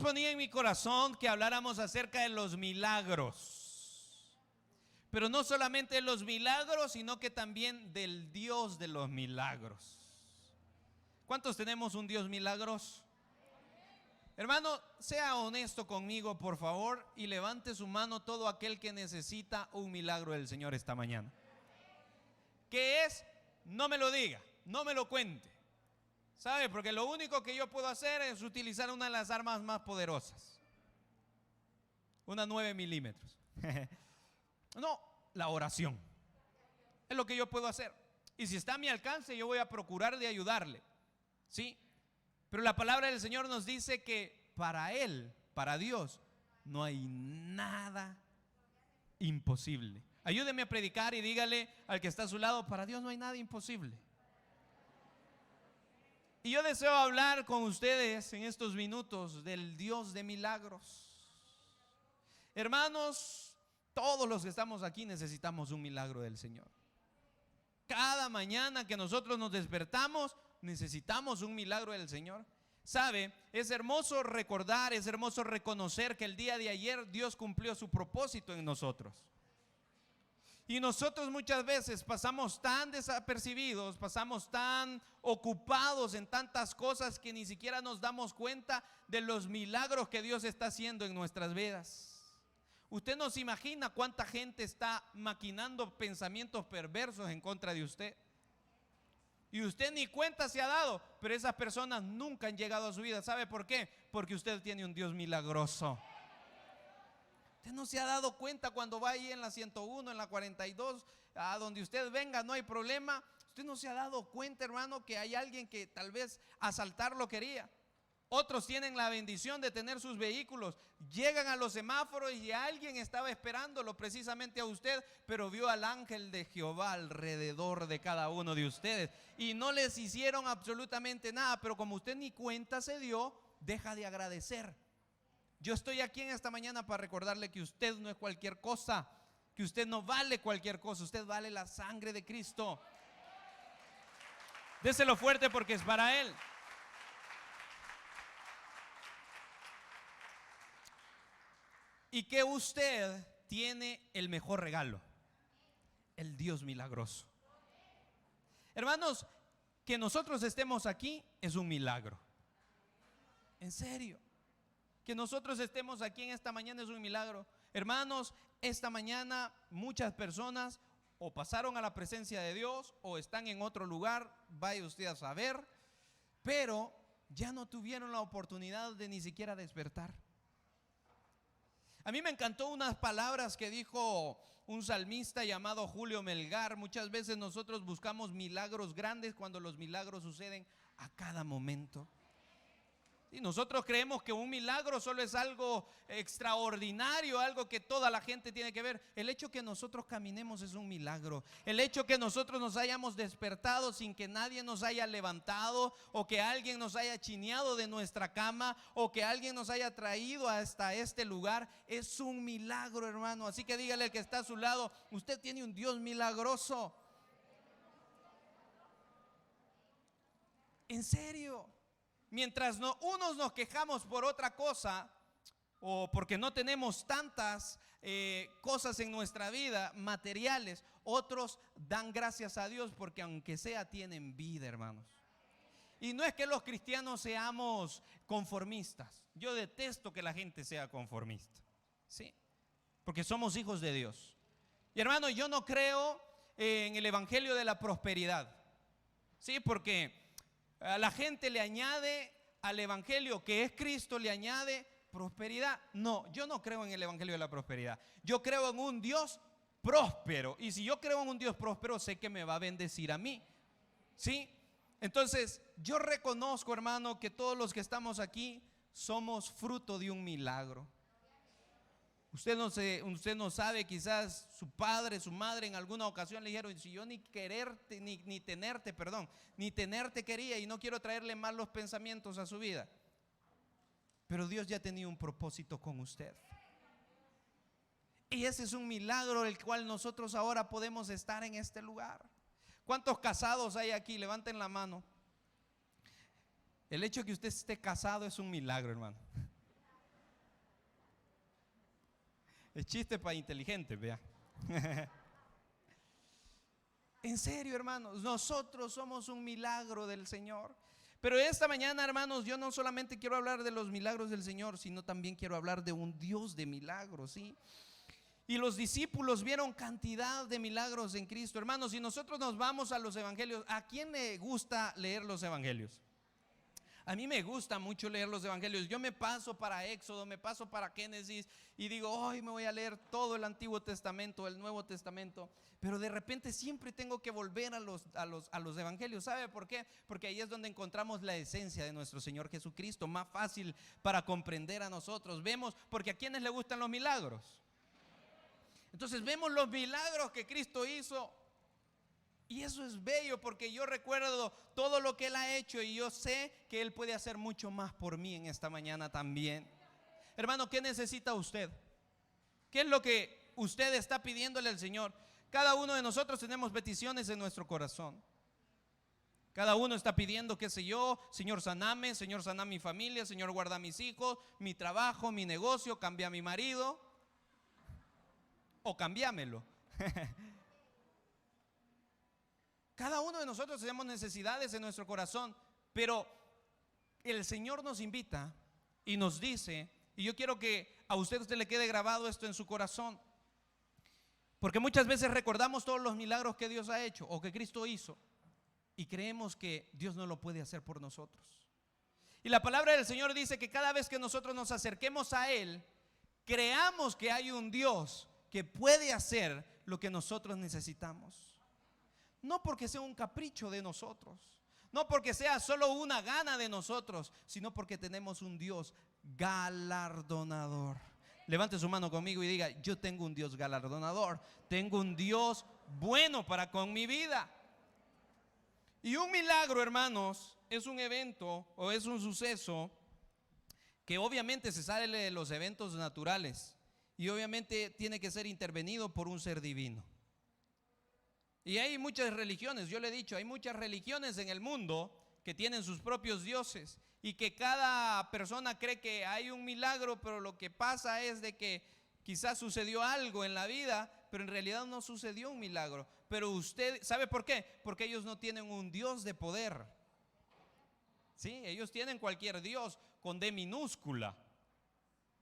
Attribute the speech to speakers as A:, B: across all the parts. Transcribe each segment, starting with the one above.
A: ponía en mi corazón que habláramos acerca de los milagros, pero no solamente de los milagros, sino que también del Dios de los milagros. ¿Cuántos tenemos un Dios milagros? Hermano, sea honesto conmigo, por favor, y levante su mano todo aquel que necesita un milagro del Señor esta mañana. ¿Qué es? No me lo diga, no me lo cuente. ¿Sabe? Porque lo único que yo puedo hacer es utilizar una de las armas más poderosas. Una 9 milímetros. No, la oración. Es lo que yo puedo hacer. Y si está a mi alcance, yo voy a procurar de ayudarle. ¿Sí? Pero la palabra del Señor nos dice que para Él, para Dios, no hay nada imposible. Ayúdeme a predicar y dígale al que está a su lado: para Dios no hay nada imposible. Y yo deseo hablar con ustedes en estos minutos del Dios de milagros. Hermanos, todos los que estamos aquí necesitamos un milagro del Señor. Cada mañana que nosotros nos despertamos, necesitamos un milagro del Señor. ¿Sabe? Es hermoso recordar, es hermoso reconocer que el día de ayer Dios cumplió su propósito en nosotros. Y nosotros muchas veces pasamos tan desapercibidos, pasamos tan ocupados en tantas cosas que ni siquiera nos damos cuenta de los milagros que Dios está haciendo en nuestras vidas. Usted no se imagina cuánta gente está maquinando pensamientos perversos en contra de usted. Y usted ni cuenta se ha dado, pero esas personas nunca han llegado a su vida. ¿Sabe por qué? Porque usted tiene un Dios milagroso. Usted no se ha dado cuenta cuando va ahí en la 101, en la 42, a donde usted venga, no hay problema. Usted no se ha dado cuenta, hermano, que hay alguien que tal vez asaltarlo quería. Otros tienen la bendición de tener sus vehículos, llegan a los semáforos y alguien estaba esperándolo precisamente a usted, pero vio al ángel de Jehová alrededor de cada uno de ustedes y no les hicieron absolutamente nada, pero como usted ni cuenta se dio, deja de agradecer. Yo estoy aquí en esta mañana para recordarle que usted no es cualquier cosa, que usted no vale cualquier cosa, usted vale la sangre de Cristo. Déselo fuerte porque es para Él. Y que usted tiene el mejor regalo, el Dios milagroso. Hermanos, que nosotros estemos aquí es un milagro. En serio. Que nosotros estemos aquí en esta mañana es un milagro. Hermanos, esta mañana muchas personas o pasaron a la presencia de Dios o están en otro lugar, vaya usted a saber, pero ya no tuvieron la oportunidad de ni siquiera despertar. A mí me encantó unas palabras que dijo un salmista llamado Julio Melgar. Muchas veces nosotros buscamos milagros grandes cuando los milagros suceden a cada momento. Y nosotros creemos que un milagro solo es algo extraordinario, algo que toda la gente tiene que ver. El hecho que nosotros caminemos es un milagro. El hecho que nosotros nos hayamos despertado sin que nadie nos haya levantado, o que alguien nos haya chineado de nuestra cama, o que alguien nos haya traído hasta este lugar, es un milagro, hermano. Así que dígale al que está a su lado: usted tiene un Dios milagroso. En serio. Mientras unos nos quejamos por otra cosa, o porque no tenemos tantas cosas en nuestra vida materiales, otros dan gracias a Dios porque aunque sea tienen vida, hermanos. Y no es que los cristianos seamos conformistas. Yo detesto que la gente sea conformista, ¿sí? Porque somos hijos de Dios. Y hermano, yo no creo en el evangelio de la prosperidad, ¿sí? Porque a la gente le añade al evangelio que es Cristo, le añade prosperidad. No, yo no creo en el evangelio de la prosperidad. Yo creo en un Dios próspero. Y si yo creo en un Dios próspero, sé que me va a bendecir a mí, ¿sí? Entonces, yo reconozco, hermano, que todos los que estamos aquí somos fruto de un milagro. Usted no sabe, quizás su padre, su madre en alguna ocasión le dijeron: si yo ni tenerte quería, y no quiero traerle malos pensamientos a su vida. Pero Dios ya tenía un propósito con usted. Y ese es un milagro el cual nosotros ahora podemos estar en este lugar. ¿Cuántos casados hay aquí? Levanten la mano. El hecho de que usted esté casado es un milagro, hermano. Es chiste para inteligentes, vea. En serio, hermanos, nosotros somos un milagro del Señor. Pero esta mañana, hermanos, yo no solamente quiero hablar de los milagros del Señor, sino también quiero hablar de un Dios de milagros, ¿sí? Y los discípulos vieron cantidad de milagros en Cristo. Hermanos, si nosotros nos vamos a los evangelios, ¿a quién le gusta leer los evangelios? A mí me gusta mucho leer los evangelios. Yo me paso para Éxodo, me paso para Génesis y digo, hoy me voy a leer todo el Antiguo Testamento, el Nuevo Testamento. Pero de repente siempre tengo que volver a los evangelios. ¿Sabe por qué? Porque ahí es donde encontramos la esencia de nuestro Señor Jesucristo, más fácil para comprender a nosotros. Vemos, porque ¿a quiénes le gustan los milagros? Entonces vemos los milagros que Cristo hizo. Y eso es bello, porque yo recuerdo todo lo que Él ha hecho y yo sé que Él puede hacer mucho más por mí en esta mañana también. Hermano, ¿qué necesita usted? ¿Qué es lo que usted está pidiéndole al Señor? Cada uno de nosotros tenemos peticiones en nuestro corazón. Cada uno está pidiendo, qué sé yo, Señor, saname, Señor, sana mi familia, Señor, guarda a mis hijos, mi trabajo, mi negocio, cambia a mi marido o cambiámelo. Cada uno de nosotros tenemos necesidades en nuestro corazón, pero el Señor nos invita y nos dice, y yo quiero que a usted le quede grabado esto en su corazón, porque muchas veces recordamos todos los milagros que Dios ha hecho o que Cristo hizo y creemos que Dios no lo puede hacer por nosotros. Y la palabra del Señor dice que cada vez que nosotros nos acerquemos a Él, creamos que hay un Dios que puede hacer lo que nosotros necesitamos. No porque sea un capricho de nosotros, no porque sea solo una gana de nosotros, sino porque tenemos un Dios galardonador. Levante su mano conmigo y diga, yo tengo un Dios galardonador, tengo un Dios bueno para con mi vida. Y un milagro, hermanos, es un evento o es un suceso que obviamente se sale de los eventos naturales y obviamente tiene que ser intervenido por un ser divino. Y hay muchas religiones, yo le he dicho, hay muchas religiones en el mundo que tienen sus propios dioses y que cada persona cree que hay un milagro, pero lo que pasa es de que quizás sucedió algo en la vida, pero en realidad no sucedió un milagro. Pero usted, ¿sabe por qué? Porque ellos no tienen un Dios de poder. Sí, ellos tienen cualquier Dios con D minúscula,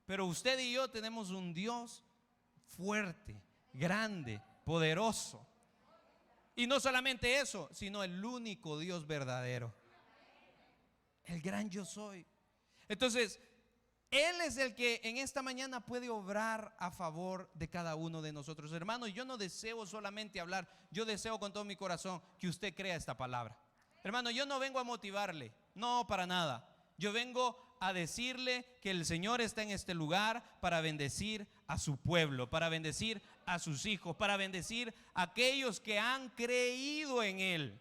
A: pero usted y yo tenemos un Dios fuerte, grande, poderoso. Y no solamente eso, sino el único Dios verdadero, el gran yo soy. Entonces, Él es el que en esta mañana puede obrar a favor de cada uno de nosotros. Hermanos, yo no deseo solamente hablar, yo deseo con todo mi corazón que usted crea esta palabra. Hermano, yo no vengo a motivarle, no, para nada. Yo vengo a decirle que el Señor está en este lugar para bendecir a su pueblo, para bendecir a sus hijos, para bendecir a aquellos que han creído en Él.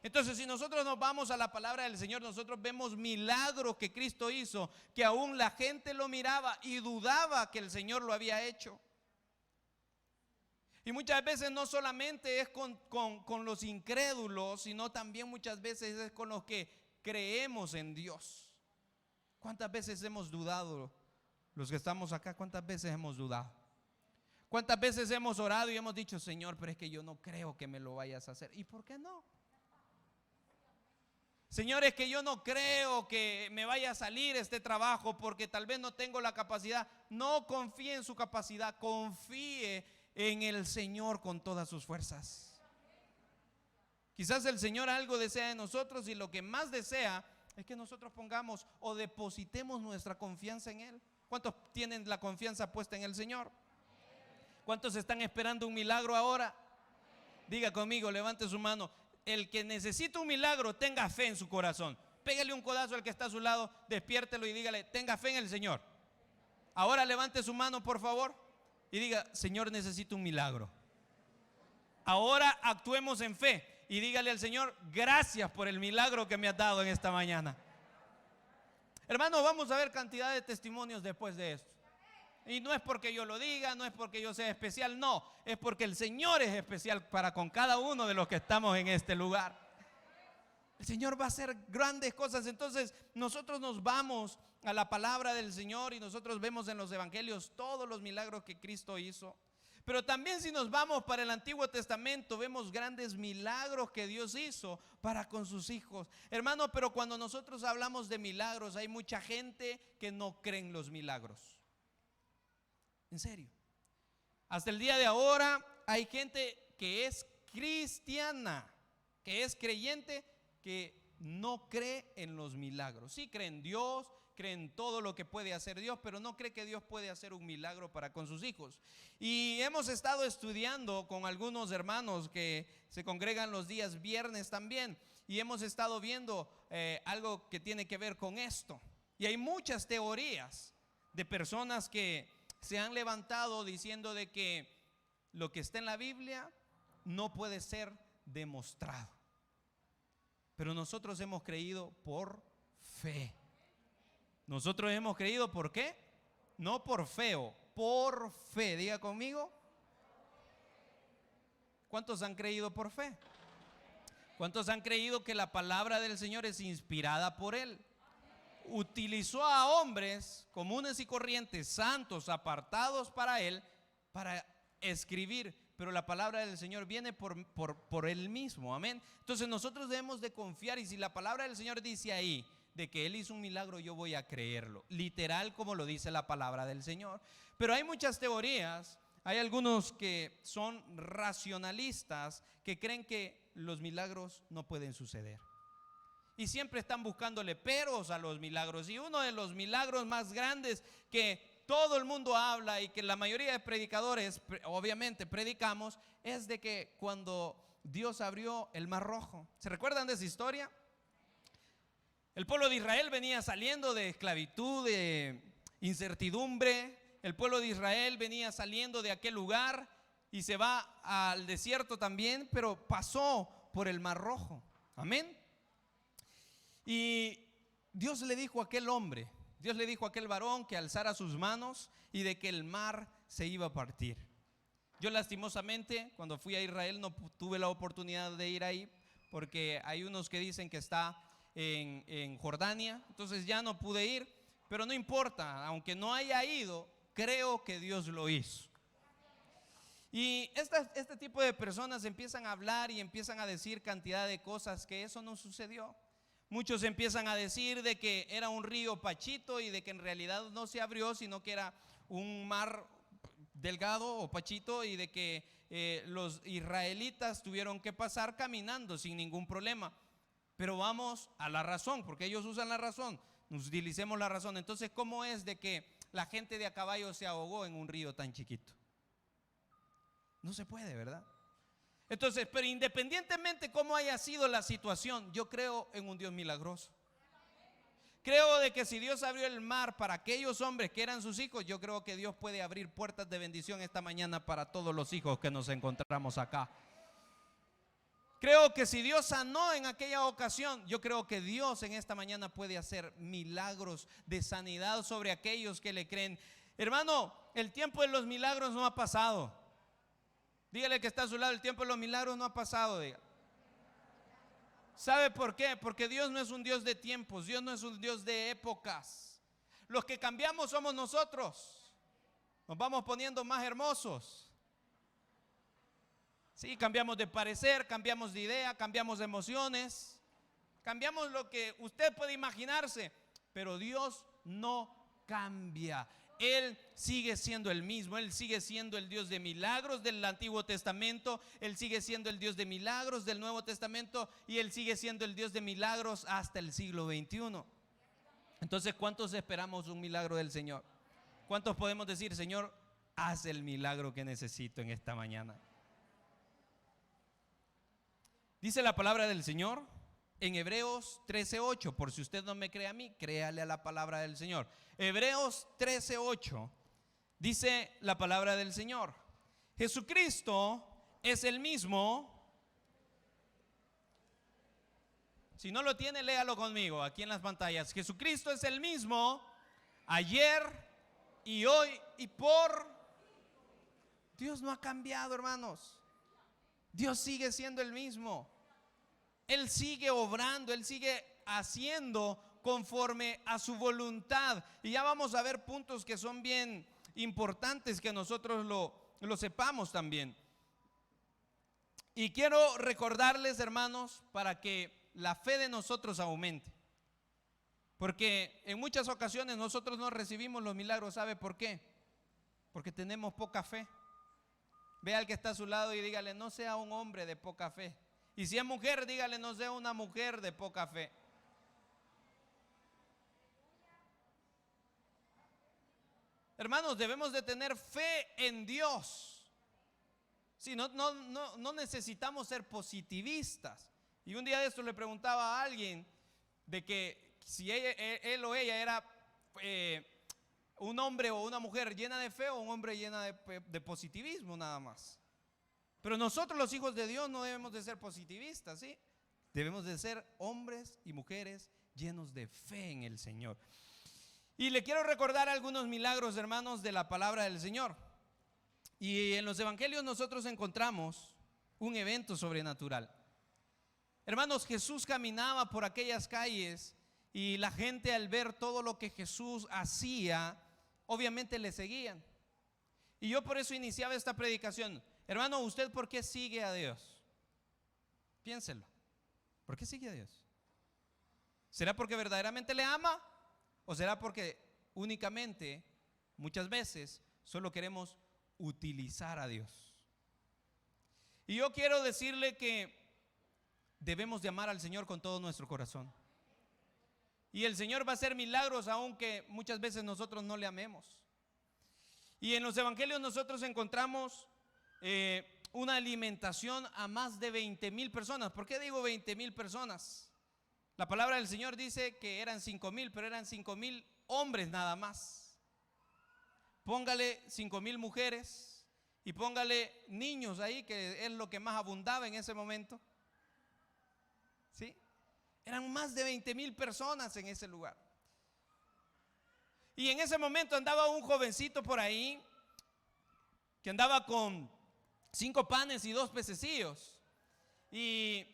A: Entonces, si nosotros nos vamos a la palabra del Señor, nosotros vemos milagros que Cristo hizo, que aún la gente lo miraba y dudaba que el Señor lo había hecho. Y muchas veces no solamente es con los incrédulos, sino también muchas veces es con los que creemos en Dios. ¿Cuántas veces hemos dudado? Los que estamos acá, ¿cuántas veces hemos dudado? ¿Cuántas veces hemos orado y hemos dicho, Señor, pero es que yo no creo que me lo vayas a hacer? ¿Y por qué no? Señor, es que yo no creo que me vaya a salir este trabajo porque tal vez no tengo la capacidad. No confíe en su capacidad, confíe en el Señor con todas sus fuerzas. Quizás el Señor algo desea de nosotros y lo que más desea es que nosotros pongamos o depositemos nuestra confianza en Él. ¿Cuántos tienen la confianza puesta en el Señor? ¿Cuántos están esperando un milagro ahora? Diga conmigo, levante su mano. El que necesita un milagro, tenga fe en su corazón. Pégale un codazo al que está a su lado, despiértelo y dígale, tenga fe en el Señor. Ahora levante su mano, por favor, y diga, Señor, necesito un milagro. Ahora actuemos en fe y dígale al Señor, gracias por el milagro que me has dado en esta mañana. Hermanos, vamos a ver cantidad de testimonios después de esto. Y no es porque yo lo diga, no es porque yo sea especial, no, es porque el Señor es especial para con cada uno de los que estamos en este lugar. El Señor va a hacer grandes cosas. Entonces nosotros nos vamos a la palabra del Señor y nosotros vemos en los evangelios todos los milagros que Cristo hizo. Pero también si nos vamos para el Antiguo Testamento, vemos grandes milagros que Dios hizo para con sus hijos. Hermano, pero cuando nosotros hablamos de milagros, hay mucha gente que no cree en los milagros. En serio. Hasta el día de ahora hay gente que es cristiana, que es creyente, que no cree en los milagros. Sí cree en Dios, cree en todo lo que puede hacer Dios, pero no cree que Dios puede hacer un milagro para con sus hijos. Y hemos estado estudiando con algunos hermanos que se congregan los días viernes también, y hemos estado viendo algo que tiene que ver con esto. Y hay muchas teorías de personas que se han levantado diciendo de que lo que está en la Biblia no puede ser demostrado. Pero nosotros hemos creído por fe. Nosotros hemos creído ¿por qué? No por feo, por fe. Diga conmigo. ¿Cuántos han creído por fe? ¿Cuántos han creído que la palabra del Señor es inspirada por Él? Utilizó a hombres comunes y corrientes, santos, apartados para Él, para escribir. Pero la palabra del Señor viene por Él mismo, amén. Entonces nosotros debemos de confiar, y si la palabra del Señor dice ahí de que Él hizo un milagro, yo voy a creerlo, literal como lo dice la palabra del Señor. Pero hay muchas teorías, hay algunos que son racionalistas, que creen que los milagros no pueden suceder. Y siempre están buscándole peros a los milagros. Y uno de los milagros más grandes que todo el mundo habla y que la mayoría de predicadores obviamente predicamos, es de que cuando Dios abrió el Mar Rojo. ¿Se recuerdan de esa historia? El pueblo de Israel venía saliendo de esclavitud, de incertidumbre. El pueblo de Israel venía saliendo de aquel lugar y se va al desierto también, pero pasó por el Mar Rojo. Amén. Y Dios le dijo a aquel hombre, Dios le dijo a aquel varón que alzara sus manos y de que el mar se iba a partir. Yo lastimosamente cuando fui a Israel no tuve la oportunidad de ir ahí, porque hay unos que dicen que está en Jordania, entonces ya no pude ir, pero no importa, aunque no haya ido, creo que Dios lo hizo. Y este tipo de personas empiezan a hablar y empiezan a decir cantidad de cosas que eso no sucedió. Muchos empiezan a decir de que era un río Pachito y de que en realidad no se abrió, sino que era un mar delgado o Pachito, y de que los israelitas tuvieron que pasar caminando sin ningún problema. Pero vamos a la razón, porque ellos usan la razón, utilicemos la razón. Entonces, ¿cómo es de que la gente de a caballo se ahogó en un río tan chiquito? No se puede, ¿verdad? Entonces, pero independientemente cómo haya sido la situación, yo creo en un Dios milagroso. Creo de que si Dios abrió el mar para aquellos hombres que eran sus hijos, yo creo que Dios puede abrir puertas de bendición esta mañana para todos los hijos que nos encontramos acá. Creo que si Dios sanó en aquella ocasión, yo creo que Dios en esta mañana puede hacer milagros de sanidad sobre aquellos que le creen. Hermano, el tiempo de los milagros no ha pasado. Dígale que está a su lado, el tiempo de los milagros no ha pasado. Diga. ¿Sabe por qué? Porque Dios no es un Dios de tiempos, Dios no es un Dios de épocas. Los que cambiamos somos nosotros. Nos vamos poniendo más hermosos. Sí, cambiamos de parecer, cambiamos de idea, cambiamos de emociones, cambiamos lo que usted puede imaginarse, pero Dios no cambia. Él sigue siendo el mismo, Él sigue siendo el Dios de milagros del Antiguo Testamento, Él sigue siendo el Dios de milagros del Nuevo Testamento, y Él sigue siendo el Dios de milagros hasta el siglo XXI. Entonces, ¿cuántos esperamos un milagro del Señor? ¿Cuántos podemos decir, Señor, haz el milagro que necesito en esta mañana? Dice la palabra del Señor en Hebreos 13:8, por si usted no me cree a mí, créale a la palabra del Señor. Hebreos 13:8 dice la palabra del Señor: Jesucristo es el mismo. Si no lo tiene, léalo conmigo aquí en las pantallas. Jesucristo es el mismo ayer y hoy y por. Dios no ha cambiado, hermanos. Dios sigue siendo el mismo. Él sigue obrando, Él sigue haciendo conforme a su voluntad. Y ya vamos a ver puntos que son bien importantes que nosotros lo sepamos también. Y quiero recordarles, hermanos, para que la fe de nosotros aumente. Porque en muchas ocasiones nosotros no recibimos los milagros. ¿Sabe por qué? Porque tenemos poca fe. Ve al que está a su lado y dígale: no sea un hombre de poca fe. Y si es mujer, dígale: no sea una mujer de poca fe. Hermanos, debemos de tener fe en Dios. Sí, no necesitamos ser positivistas. Y un día de esto le preguntaba a alguien de que si él o ella era un hombre o una mujer llena de fe o un hombre llena de positivismo nada más. Pero nosotros, los hijos de Dios, no debemos de ser positivistas, ¿sí? Debemos de ser hombres y mujeres llenos de fe en el Señor. Y le quiero recordar algunos milagros, hermanos, de la palabra del Señor. Y en los evangelios nosotros encontramos un evento sobrenatural. Hermanos, Jesús caminaba por aquellas calles y la gente, al ver todo lo que Jesús hacía, obviamente le seguían. Y yo por eso iniciaba esta predicación. Hermano, ¿usted por qué sigue a Dios? Piénselo. ¿Por qué sigue a Dios? ¿Será porque verdaderamente le ama? ¿O será porque únicamente, muchas veces, solo queremos utilizar a Dios? Y yo quiero decirle que debemos de amar al Señor con todo nuestro corazón. Y el Señor va a hacer milagros aunque muchas veces nosotros no le amemos. Y en los evangelios nosotros encontramos una alimentación a más de 20,000 personas. ¿Por qué digo 20,000 personas? La palabra del Señor dice que eran 5,000, pero eran 5,000 hombres nada más. Póngale 5,000 mujeres y póngale niños ahí, que es lo que más abundaba en ese momento. ¿Sí? Eran más de 20,000 personas en ese lugar. Y en ese momento andaba un jovencito por ahí que andaba con 5 panes y 2 pececillos. Y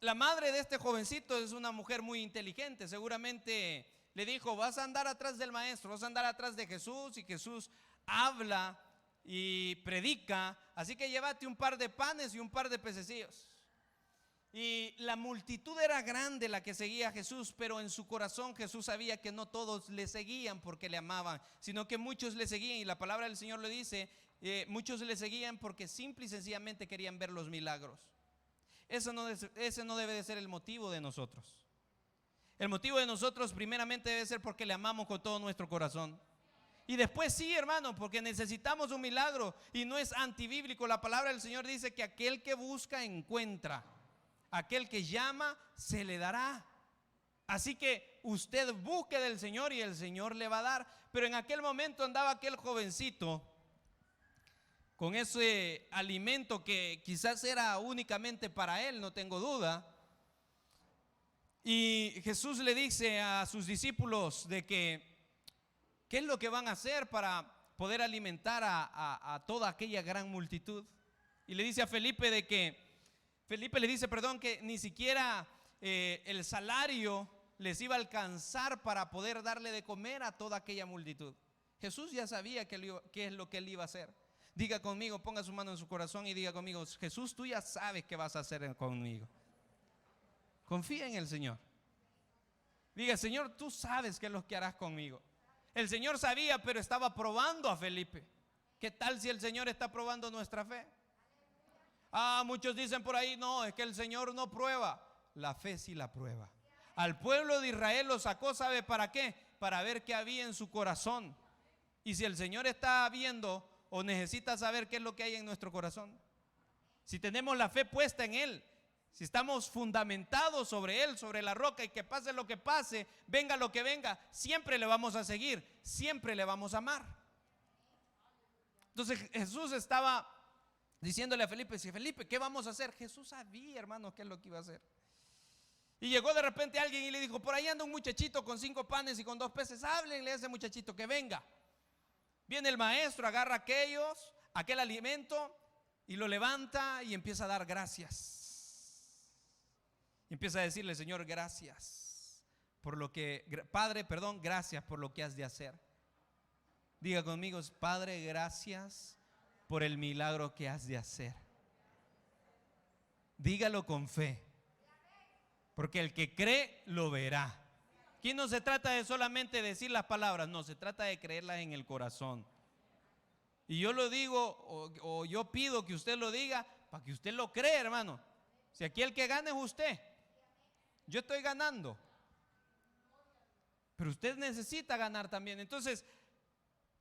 A: la madre de este jovencito es una mujer muy inteligente. Seguramente le dijo: vas a andar atrás del maestro, vas a andar atrás de Jesús, y Jesús habla y predica, así que llévate un par de panes y un par de pececillos. Y la multitud era grande la que seguía a Jesús, pero en su corazón Jesús sabía que no todos le seguían porque le amaban, sino que muchos le seguían. Y la palabra del Señor le dice, muchos le seguían porque simple y sencillamente querían ver los milagros. Ese no debe de ser el motivo de nosotros. El motivo de nosotros primeramente debe ser porque le amamos con todo nuestro corazón. Y después sí, hermano, porque necesitamos un milagro. Y no es antibíblico. La palabra del Señor dice que aquel que busca encuentra, aquel que llama se le dará. Así que usted busque del Señor y el Señor le va a dar. Pero en aquel momento andaba aquel jovencito con ese alimento que quizás era únicamente para él, no tengo duda. Y Jesús le dice a sus discípulos de que ¿qué es lo que van a hacer para poder alimentar a toda aquella gran multitud? Y le dice a Felipe de que Felipe le dice, que ni siquiera el salario les iba a alcanzar para poder darle de comer a toda aquella multitud. Jesús ya sabía qué es lo que él iba a hacer. Diga conmigo, ponga su mano en su corazón y diga conmigo: Jesús, tú ya sabes qué vas a hacer conmigo. Confía en el Señor. Diga: Señor, tú sabes qué es lo que harás conmigo. El Señor sabía, pero estaba probando a Felipe. ¿Qué tal si el Señor está probando nuestra fe? Muchos dicen por ahí: no, es que el Señor no prueba. La fe sí la prueba. Al pueblo de Israel lo sacó, ¿sabe para qué? Para ver qué había en su corazón. Y si el Señor está viendo o necesita saber qué es lo que hay en nuestro corazón, si tenemos la fe puesta en Él, si estamos fundamentados sobre Él, sobre la roca, y que pase lo que pase, venga lo que venga, siempre le vamos a seguir, siempre le vamos a amar. Entonces Jesús estaba diciéndole a Felipe: si Felipe, ¿qué vamos a hacer? Jesús sabía, hermano, qué es lo que iba a hacer. Y llegó de repente alguien y le dijo: por ahí anda un muchachito con 5 panes y con 2 peces, háblenle a ese muchachito que venga. Viene el maestro, agarra aquel alimento y lo levanta y empieza a dar gracias. Y empieza a decirle: Señor, gracias por lo que, Padre, perdón, gracias por lo que has de hacer. Diga conmigo: Padre, gracias por el milagro que has de hacer. Dígalo con fe, porque el que cree lo verá. Aquí no se trata de solamente decir las palabras, no, se trata de creerlas en el corazón. Y yo lo digo, o yo pido que usted lo diga para que usted lo crea, hermano. Si aquí el que gana es usted, yo estoy ganando, pero usted necesita ganar también. Entonces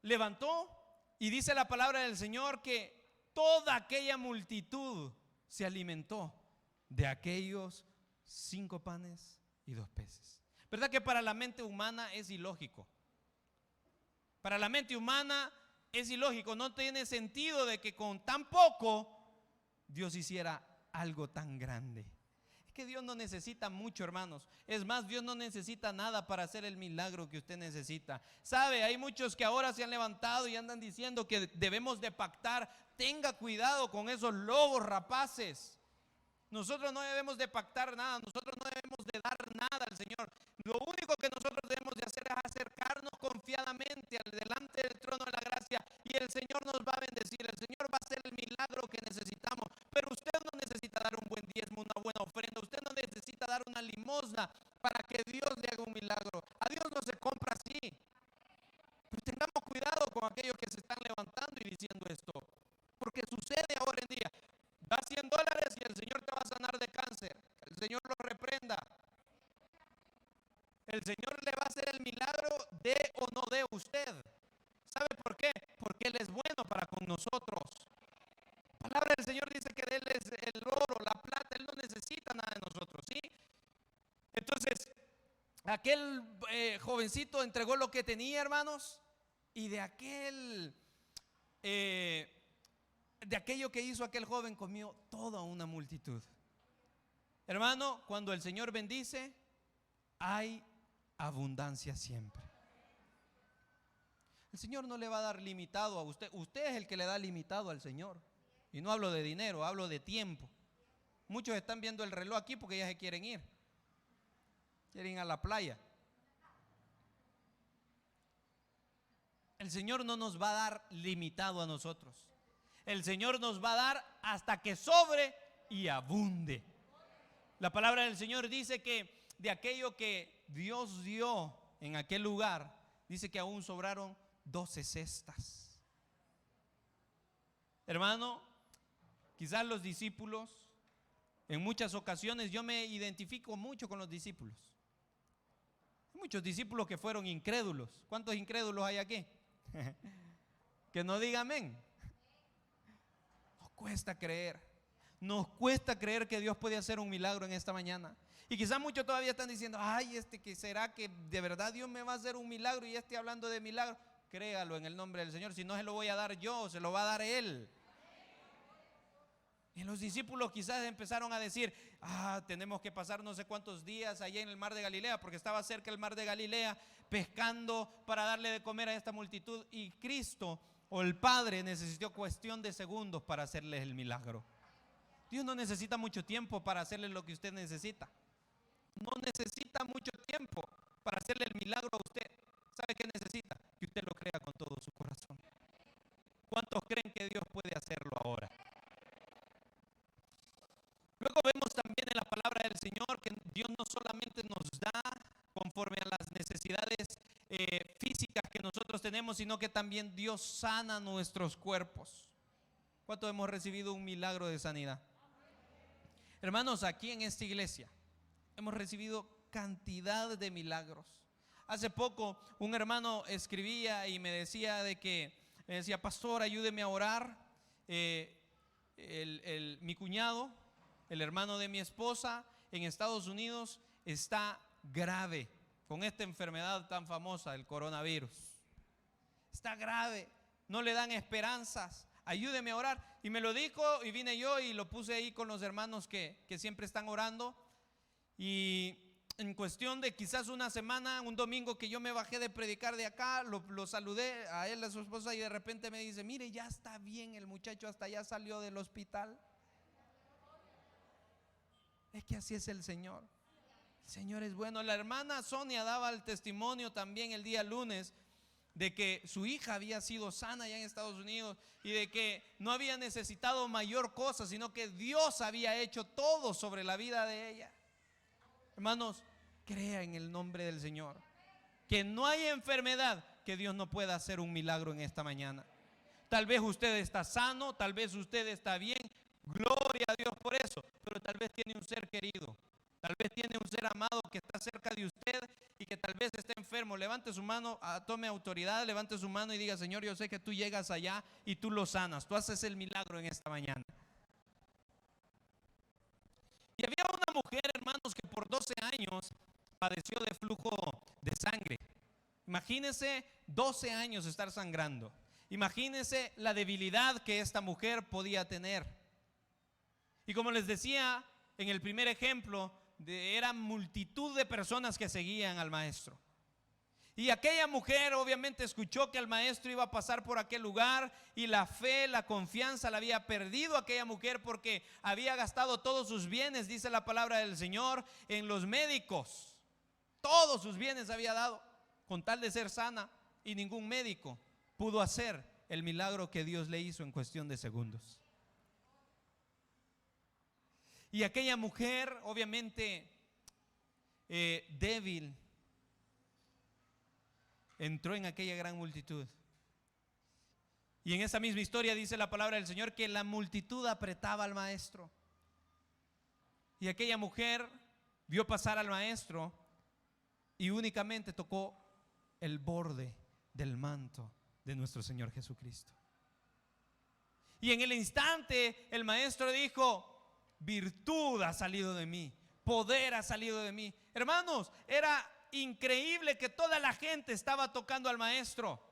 A: levantó, y dice la palabra del Señor que toda aquella multitud se alimentó de aquellos 5 panes y 2 peces. ¿Verdad que para la mente humana es ilógico? Para la mente humana es ilógico, no tiene sentido de que con tan poco Dios hiciera algo tan grande. Es que Dios no necesita mucho, hermanos. Es más, Dios no necesita nada para hacer el milagro que usted necesita. ¿Sabe? Hay muchos que ahora se han levantado y andan diciendo que debemos de pactar. Tenga cuidado con esos lobos rapaces. Nosotros no debemos de pactar nada, nosotros no debemos de dar nada al Señor. Lo único que nosotros debemos de hacer es acercarnos confiadamente al delante del trono de la gracia, y el Señor nos va a bendecir, el Señor va a hacer el milagro que necesitamos. Pero usted no necesita dar un buen diezmo, una buena ofrenda, usted no necesita dar una limosna para que Dios le haga un milagro. A Dios no se compra así. Pues tengamos cuidado con aquellos que se están levantando y diciendo esto, porque sucede ahora en día. Da $100 y el Señor te va a sanar de cáncer. El Señor lo reprenda. El Señor le va a hacer el milagro de o no de usted. ¿Sabe por qué? Porque Él es bueno para con nosotros. La palabra del Señor dice que Él es el oro, la plata. Él no necesita nada de nosotros, ¿sí? Entonces, aquel jovencito entregó lo que tenía, hermanos, y de aquello que hizo aquel joven comió toda una multitud. Hermano, cuando el Señor bendice, hay abundancia siempre. El Señor no le va a dar limitado a usted. Usted es el que le da limitado al Señor. Y no hablo de dinero, hablo de tiempo. Muchos están viendo el reloj aquí porque ya se quieren ir. Quieren ir a la playa. El Señor no nos va a dar limitado a nosotros. El Señor nos va a dar hasta que sobre y abunde. La palabra del Señor dice que de aquello que Dios dio en aquel lugar, dice que aún sobraron 12 cestas. Hermano, quizás los discípulos, en muchas ocasiones yo me identifico mucho con los discípulos. Hay muchos discípulos que fueron incrédulos. ¿Cuántos incrédulos hay aquí? Que no diga amén. Nos cuesta creer. Nos cuesta creer que Dios puede hacer un milagro en esta mañana. Y quizás muchos todavía están diciendo: ay, que será que de verdad Dios me va a hacer un milagro y estoy hablando de milagro. Créalo en el nombre del Señor. Si no se lo voy a dar yo, se lo va a dar Él. Y los discípulos quizás empezaron a decir: tenemos que pasar no sé cuántos días allá en el mar de Galilea, porque estaba cerca el mar de Galilea, pescando para darle de comer a esta multitud. Y Cristo o el Padre necesitó cuestión de segundos para hacerles el milagro. Dios no necesita mucho tiempo para hacerle lo que usted necesita. No necesita mucho tiempo para hacerle el milagro a usted. ¿Sabe qué necesita? Que usted lo crea con todo su corazón. ¿Cuántos creen que Dios puede hacerlo ahora? Luego vemos también en la palabra del Señor que Dios no solamente nos da conforme a las necesidades físicas que nosotros tenemos, sino que también Dios sana nuestros cuerpos. ¿Cuántos hemos recibido un milagro de sanidad? Hermanos, aquí en esta iglesia hemos recibido cantidad de milagros. Hace poco un hermano escribía y me decía pastor, ayúdeme a orar. Mi cuñado, el hermano de mi esposa, en Estados Unidos está grave con esta enfermedad tan famosa, el coronavirus. Está grave, no le dan esperanzas. Ayúdeme a orar. Y me lo dijo y vine yo y lo puse ahí con los hermanos que siempre están orando. Y en cuestión de quizás una semana, un domingo que yo me bajé de predicar de acá, lo saludé a él, a su esposa, y de repente me dice: mire, ya está bien el muchacho, hasta ya salió del hospital. Es que así es el Señor. El Señor es bueno. La hermana Sonia daba el testimonio también el día lunes de que su hija había sido sana allá en Estados Unidos y de que no había necesitado mayor cosa, sino que Dios había hecho todo sobre la vida de ella. Hermanos, crea en el nombre del Señor que no hay enfermedad que Dios no pueda hacer un milagro en esta mañana. Tal vez usted está sano, tal vez usted está bien, gloria a Dios por eso, pero tal vez tiene un ser querido, tal vez tiene un ser amado que está cerca de usted y que tal vez esté enfermo. Levante su mano, tome autoridad, levante su mano y diga: Señor, yo sé que tú llegas allá y tú lo sanas, tú haces el milagro en esta mañana. Y había una mujer, hermanos, que por 12 años padeció de flujo de sangre. Imagínense 12 años estar sangrando. Imagínense la debilidad que esta mujer podía tener. Y como les decía en el primer ejemplo, era multitud de personas que seguían al maestro. Y aquella mujer obviamente escuchó que el maestro iba a pasar por aquel lugar y la fe, la confianza la había perdido aquella mujer porque había gastado todos sus bienes, dice la palabra del Señor, en los médicos. Todos sus bienes había dado con tal de ser sana y ningún médico pudo hacer el milagro que Dios le hizo en cuestión de segundos. Y aquella mujer obviamente débil entró en aquella gran multitud. Y en esa misma historia dice la palabra del Señor que la multitud apretaba al maestro. Y aquella mujer vio pasar al maestro y únicamente tocó el borde del manto de nuestro Señor Jesucristo. Y en el instante el maestro dijo: virtud ha salido de mí, poder ha salido de mí. Hermanos, era increíble que toda la gente estaba tocando al maestro,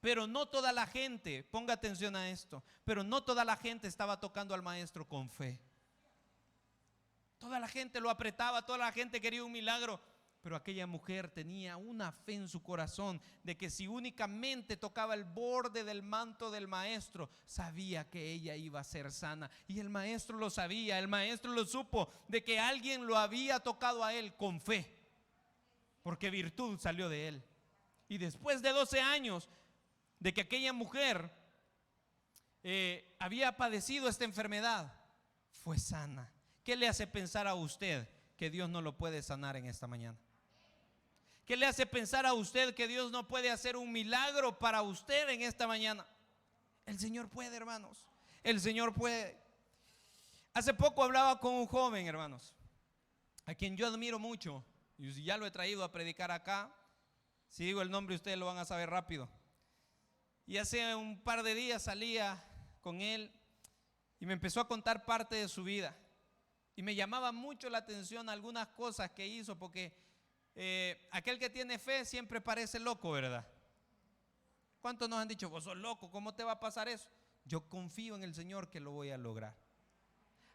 A: pero no toda la gente, ponga atención a esto, pero no toda la gente estaba tocando al maestro con fe. Toda la gente lo apretaba, toda la gente quería un milagro, pero aquella mujer tenía una fe en su corazón de que si únicamente tocaba el borde del manto del maestro, sabía que ella iba a ser sana. Y el maestro lo sabía, el maestro lo supo, de que alguien lo había tocado a él con fe, porque virtud salió de él. Y después de 12 años de que aquella mujer había padecido esta enfermedad, fue sana. ¿Qué le hace pensar a usted que Dios no lo puede sanar en esta mañana? ¿Qué le hace pensar a usted que Dios no puede hacer un milagro para usted en esta mañana? El Señor puede, hermanos. El Señor puede. Hace poco hablaba con un joven, hermanos, a quien yo admiro mucho. Y ya lo he traído a predicar acá. Si digo el nombre, ustedes lo van a saber rápido. Y hace un par de días salía con él y me empezó a contar parte de su vida. Y me llamaba mucho la atención algunas cosas que hizo, porque aquel que tiene fe siempre parece loco, ¿verdad? ¿Cuántos nos han dicho: vos sos loco, ¿cómo te va a pasar eso? Yo confío en el Señor que lo voy a lograr.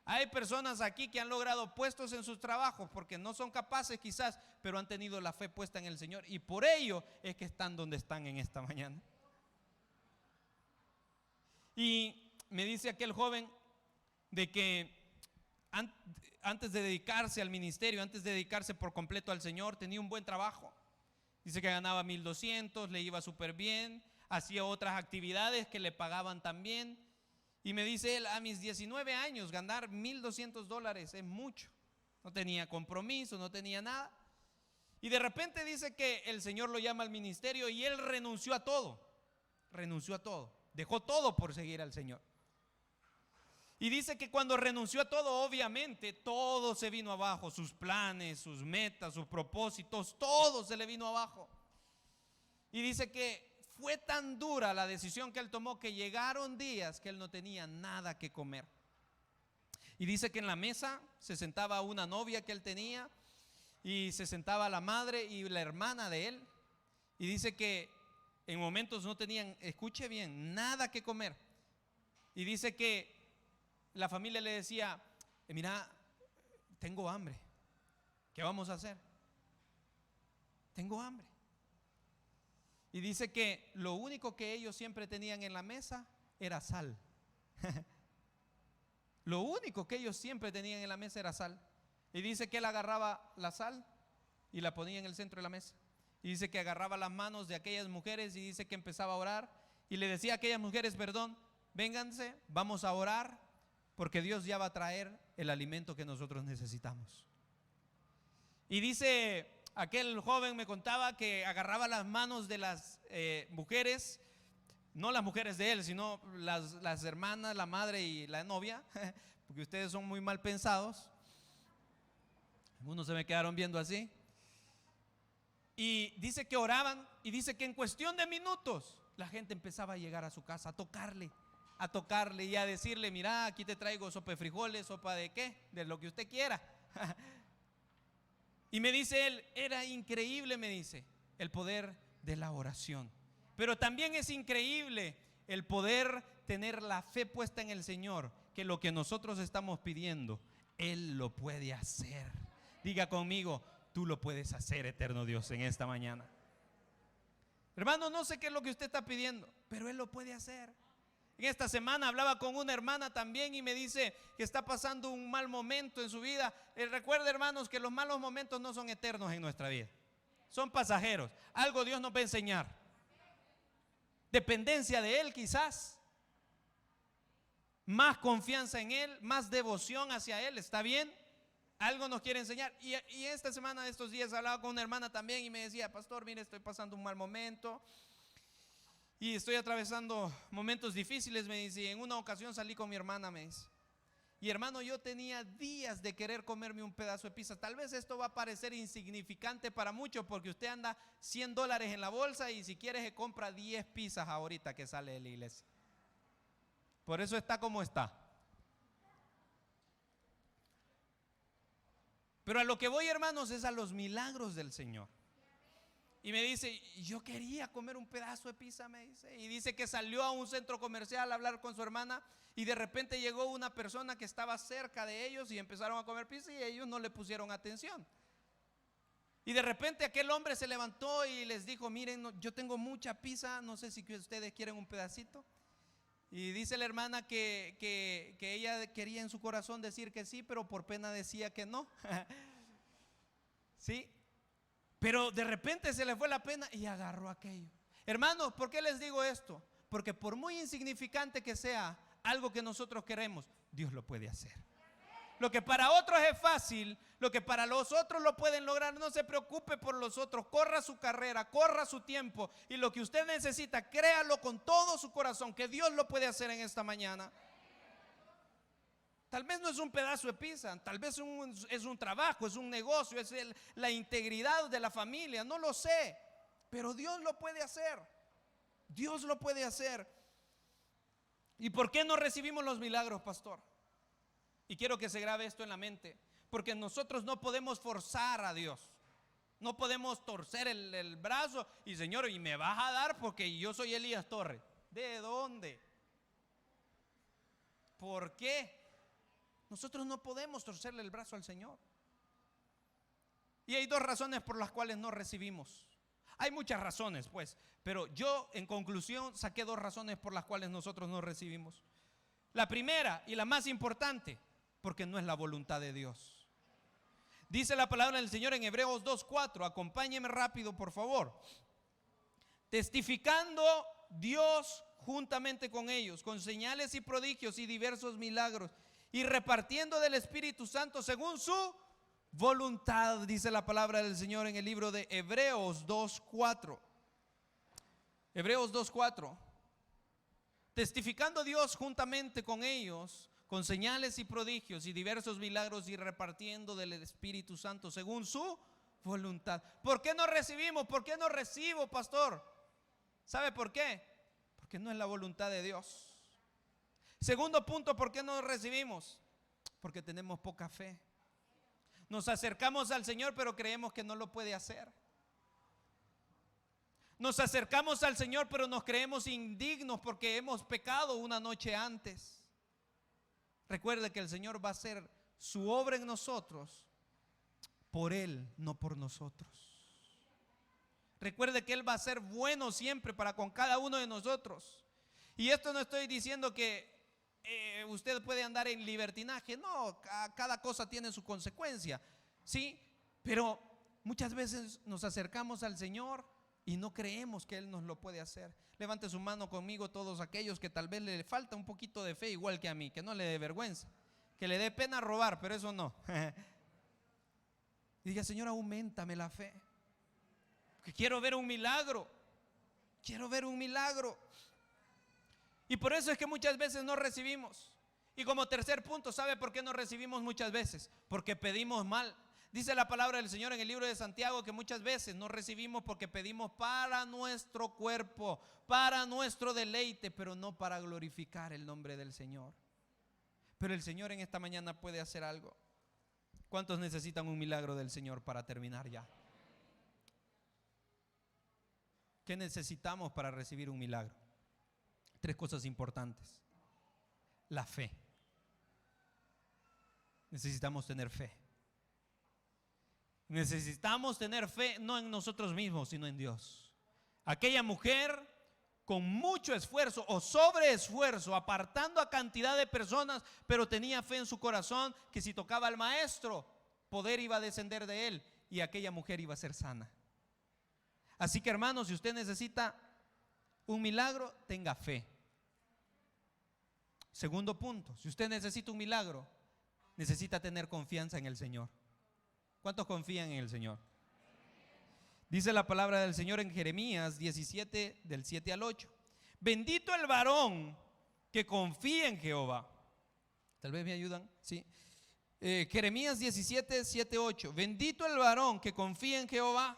A: Hay personas aquí que han logrado puestos en sus trabajos porque no son capaces quizás, pero han tenido la fe puesta en el Señor, y por ello es que están donde están en esta mañana. Y me dice aquel joven de que antes de dedicarse al ministerio, antes de dedicarse por completo al Señor, tenía un buen trabajo. Dice que ganaba 1,200, le iba súper bien, hacía otras actividades que le pagaban también. Y me dice él: a mis 19 años ganar $1,200 es mucho. No tenía compromiso, no tenía nada. Y de repente dice que el Señor lo llama al ministerio y él renunció a todo. Renunció a todo, dejó todo por seguir al Señor. Y dice que cuando renunció a todo, obviamente todo se vino abajo, sus planes, sus metas, sus propósitos, todo se le vino abajo. Y dice que fue tan dura la decisión que él tomó que llegaron días que él no tenía nada que comer. Y dice que en la mesa se sentaba una novia que él tenía, y se sentaba la madre y la hermana de él. Y dice que en momentos no tenían, escuche bien, nada que comer. Y dice que la familia le decía: mira, tengo hambre, ¿qué vamos a hacer? Tengo hambre. Y dice que lo único que ellos siempre tenían en la mesa era sal. Lo único que ellos siempre tenían en la mesa era sal. Y dice que él agarraba la sal y la ponía en el centro de la mesa. Y dice que agarraba las manos de aquellas mujeres y dice que empezaba a orar. Y le decía a aquellas mujeres, perdón, vénganse, vamos a orar, porque Dios ya va a traer el alimento que nosotros necesitamos. Y dice, aquel joven me contaba que agarraba las manos de las mujeres, no las mujeres de él, sino las hermanas, la madre y la novia, porque ustedes son muy mal pensados. Algunos se me quedaron viendo así. Y dice que oraban y dice que en cuestión de minutos la gente empezaba a llegar a su casa, a tocarle y a decirle, mira, aquí te traigo sopa de frijoles, sopa de qué, de lo que usted quiera. Y me dice él, era increíble, me dice, el poder de la oración. Pero también es increíble el poder tener la fe puesta en el Señor, que lo que nosotros estamos pidiendo, Él lo puede hacer. Diga conmigo, tú lo puedes hacer, eterno Dios, en esta mañana. Hermano, no sé qué es lo que usted está pidiendo, pero Él lo puede hacer. En esta semana hablaba con una hermana también y me dice que está pasando un mal momento en su vida. Recuerda, hermanos, que los malos momentos no son eternos en nuestra vida, son pasajeros. Algo Dios nos va a enseñar. Dependencia de Él quizás, más confianza en Él, más devoción hacia Él, ¿está bien? Algo nos quiere enseñar. Y esta semana, estos días, hablaba con una hermana también y me decía, pastor, mire, estoy pasando un mal momento y estoy atravesando momentos difíciles, me dice. Y en una ocasión salí con mi hermana, me dice, y hermano, yo tenía días de querer comerme un pedazo de pizza. Tal vez esto va a parecer insignificante para muchos, porque usted anda $100 en la bolsa y si quiere se compra 10 pizzas ahorita que sale de la iglesia. Por eso está como está. Pero a lo que voy, hermanos, es a los milagros del Señor. Y me dice, yo quería comer un pedazo de pizza, me dice. Y dice que salió a un centro comercial a hablar con su hermana y de repente llegó una persona que estaba cerca de ellos y empezaron a comer pizza y ellos no le pusieron atención. Y de repente aquel hombre se levantó y les dijo, miren, yo tengo mucha pizza, no sé si ustedes quieren un pedacito. Y dice la hermana que ella quería en su corazón decir que sí, pero por pena decía que no. ¿Sí? Pero de repente se le fue la pena y agarró aquello. Hermanos, ¿por qué les digo esto? Porque por muy insignificante que sea algo que nosotros queremos, Dios lo puede hacer. Lo que para otros es fácil, lo que para los otros lo pueden lograr, no se preocupe por los otros, corra su carrera, corra su tiempo, y lo que usted necesita, créalo con todo su corazón, que Dios lo puede hacer en esta mañana. Tal vez no es un pedazo de pizza, tal vez es un trabajo, es un negocio, es la integridad de la familia, no lo sé, pero Dios lo puede hacer. Dios lo puede hacer. ¿Y por qué no recibimos los milagros, pastor? Y quiero que se grabe esto en la mente, porque nosotros no podemos forzar a Dios. No podemos torcer el brazo y Señor, y me vas a dar porque yo soy Elías Torres. ¿De dónde? ¿Por qué? Nosotros no podemos torcerle el brazo al Señor. Y hay dos razones por las cuales no recibimos. Hay muchas razones, pues, pero yo en conclusión saqué dos razones por las cuales nosotros no recibimos. La primera y la más importante, porque no es la voluntad de Dios. Dice la palabra del Señor en Hebreos 2:4, acompáñeme rápido por favor. Testificando Dios juntamente con ellos, con señales y prodigios y diversos milagros, y repartiendo del Espíritu Santo según su voluntad, dice la palabra del Señor en el libro de Hebreos 2:4. Hebreos 2:4. Testificando Dios juntamente con ellos, con señales y prodigios y diversos milagros, y repartiendo del Espíritu Santo según su voluntad. ¿Por qué no recibimos? ¿Por qué no recibo, pastor? ¿Sabe por qué? Porque no es la voluntad de Dios. Segundo punto, ¿por qué no recibimos? Porque tenemos poca fe. Nos acercamos al Señor, pero creemos que no lo puede hacer. Nos acercamos al Señor, pero nos creemos indignos porque hemos pecado una noche antes. Recuerde que el Señor va a hacer su obra en nosotros por Él, no por nosotros. Recuerde que Él va a ser bueno siempre para con cada uno de nosotros. Y esto no estoy diciendo que usted puede andar en libertinaje. No, cada cosa tiene su consecuencia, ¿sí? Pero muchas veces nos acercamos al Señor y no creemos que Él nos lo puede hacer. Levante su mano conmigo todos aquellos que tal vez le falta un poquito de fe, igual que a mí, que no le dé vergüenza, que le dé pena robar, pero eso no. Y diga: Señor, auméntame la fe, porque quiero ver un milagro. Quiero ver un milagro. Y por eso es que muchas veces no recibimos. Y como tercer punto, ¿sabe por qué no recibimos muchas veces? Porque pedimos mal. Dice la palabra del Señor en el libro de Santiago que muchas veces no recibimos porque pedimos para nuestro cuerpo, para nuestro deleite, pero no para glorificar el nombre del Señor. Pero el Señor en esta mañana puede hacer algo. ¿Cuántos necesitan un milagro del Señor para terminar ya? ¿Qué necesitamos para recibir un milagro? 3 cosas importantes. La fe. Necesitamos tener fe. Necesitamos tener fe no en nosotros mismos, sino en Dios. Aquella mujer con mucho esfuerzo o sobreesfuerzo, apartando a cantidad de personas, pero tenía fe en su corazón que si tocaba al maestro, poder iba a descender de él y aquella mujer iba a ser sana. Así que, hermanos, si usted necesita un milagro, tenga fe. Segundo punto, si usted necesita un milagro, necesita tener confianza en el Señor. ¿Cuántos confían en el Señor? Dice la palabra del Señor en Jeremías 17, del 7 al 8. Bendito el varón que confía en Jehová. Tal vez me ayudan, ¿sí? Jeremías 17, 7, 8. Bendito el varón que confía en Jehová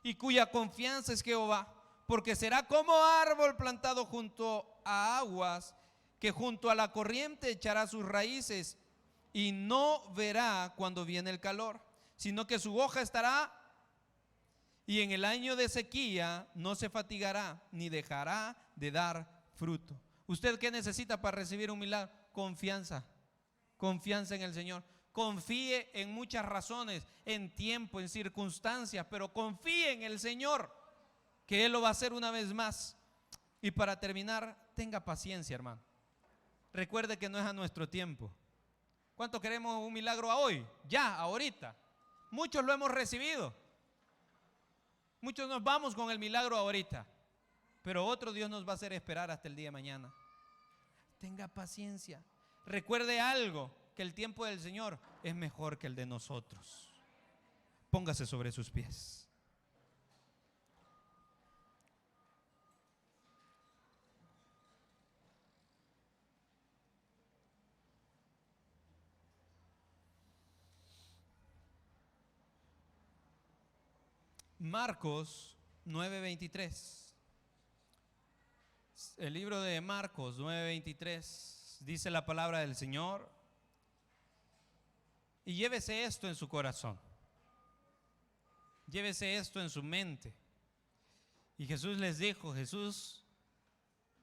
A: y cuya confianza es Jehová, porque será como árbol plantado junto a aguas, que junto a la corriente echará sus raíces y no verá cuando viene el calor, sino que su hoja estará, y en el año de sequía no se fatigará ni dejará de dar fruto. ¿Usted qué necesita para recibir un milagro? Confianza. Confianza en el Señor. Confíe en muchas razones, en tiempo, en circunstancias, pero confíe en el Señor, que Él lo va a hacer una vez más. Y para terminar, tenga paciencia, hermano. Recuerde que no es a nuestro tiempo. ¿Cuánto queremos un milagro a hoy? Ya, ahorita. Muchos lo hemos recibido. Muchos nos vamos con el milagro ahorita, pero otro Dios nos va a hacer esperar hasta el día de mañana. Tenga paciencia. Recuerde algo, que el tiempo del Señor es mejor que el de nosotros. Póngase sobre sus pies. Marcos 9:23. El libro de Marcos 9:23 dice la palabra del Señor. Y llévese esto en su corazón. Llévese esto en su mente. Y Jesús les dijo, Jesús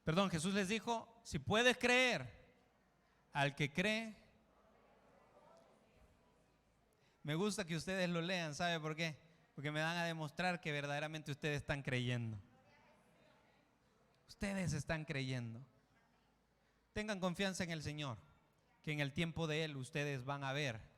A: les dijo, si puedes creer, al que cree. Me gusta que ustedes lo lean, ¿sabe por qué? Porque me van a demostrar que verdaderamente ustedes están creyendo. Ustedes están creyendo. Tengan confianza en el Señor, que en el tiempo de Él ustedes van a ver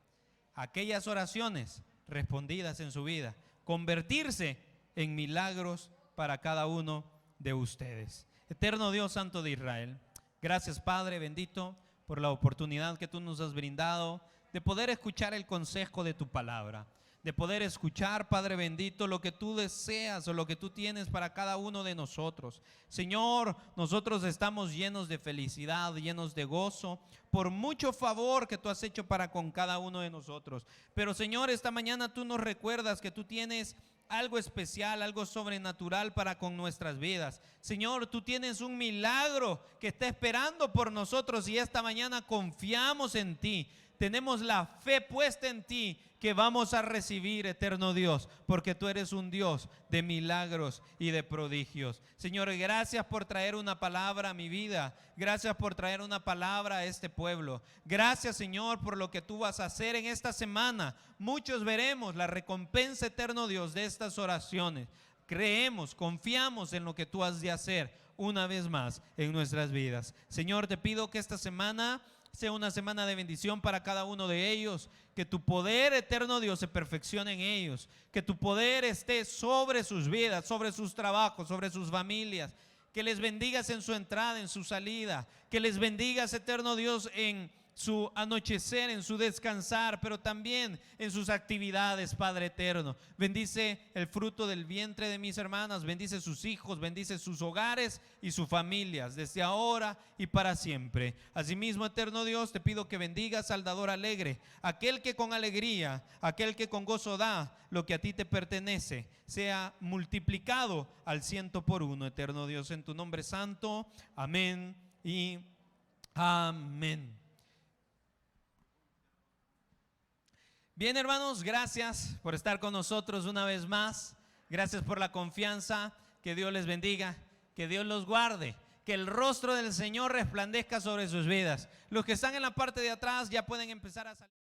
A: aquellas oraciones respondidas en su vida, convertirse en milagros para cada uno de ustedes. Eterno Dios Santo de Israel, gracias Padre bendito por la oportunidad que tú nos has brindado de poder escuchar el consejo de tu palabra, de poder escuchar, Padre bendito, lo que tú deseas o lo que tú tienes para cada uno de nosotros. Señor, nosotros estamos llenos de felicidad, llenos de gozo, por mucho favor que tú has hecho para con cada uno de nosotros. Pero Señor, esta mañana tú nos recuerdas que tú tienes algo especial, algo sobrenatural para con nuestras vidas. Señor, tú tienes un milagro que está esperando por nosotros y esta mañana confiamos en ti. Tenemos la fe puesta en ti que vamos a recibir, eterno Dios, porque tú eres un Dios de milagros y de prodigios. Señor, gracias por traer una palabra a mi vida. Gracias por traer una palabra a este pueblo. Gracias, Señor, por lo que tú vas a hacer en esta semana. Muchos veremos la recompensa, eterno Dios, de estas oraciones. Creemos, confiamos en lo que tú has de hacer, una vez más en nuestras vidas. Señor, te pido que esta semana sea una semana de bendición para cada uno de ellos, que tu poder, eterno Dios, se perfeccione en ellos, que tu poder esté sobre sus vidas, sobre sus trabajos, sobre sus familias, que les bendigas en su entrada, en su salida, que les bendigas, eterno Dios, en su anochecer, en su descansar, pero también en sus actividades, Padre eterno. Bendice el fruto del vientre de mis hermanas, bendice sus hijos, bendice sus hogares y sus familias, desde ahora y para siempre. Asimismo, eterno Dios, te pido que bendigas al dador alegre, aquel que con alegría, aquel que con gozo da lo que a ti te pertenece, sea multiplicado al 100 por 1, eterno Dios, en tu nombre santo. Amén y amén. Bien, hermanos, gracias por estar con nosotros una vez más. Gracias por la confianza. Que Dios les bendiga, que Dios los guarde, que el rostro del Señor resplandezca sobre sus vidas. Los que están en la parte de atrás ya pueden empezar a salir.